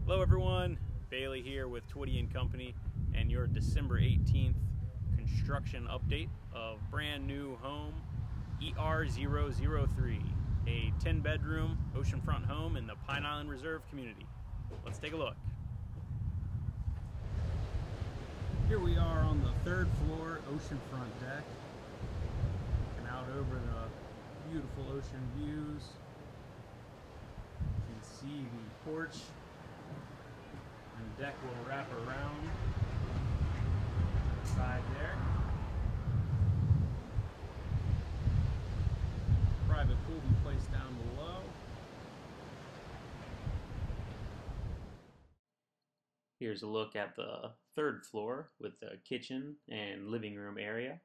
Hello everyone, Bailey here with Twiddy and Company and your December 18th construction update of brand new home ER003, a 10-bedroom oceanfront home in the Pine Island Reserve community. Let's take a look. Here we are on the 3rd floor oceanfront deck, looking out over the beautiful ocean views. You can see the porch and the deck will wrap around the side there. Private pool will be placed down below. Here's a look at the 3rd floor with the kitchen and living room area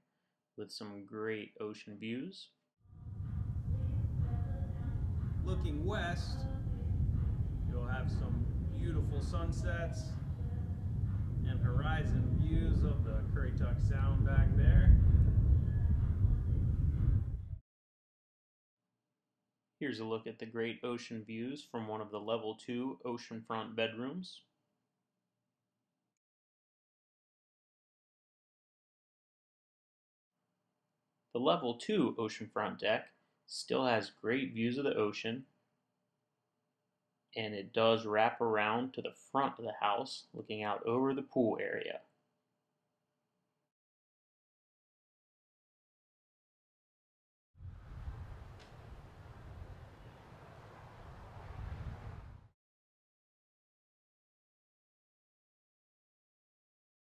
with some great ocean views. Looking west, you'll have some beautiful sunsets and horizon views of the Currituck Sound back there. Here's a look at the great ocean views from one of the level 2 oceanfront bedrooms. The level 2 oceanfront deck still has great views of the ocean, and it does wrap around to the front of the house looking out over the pool area.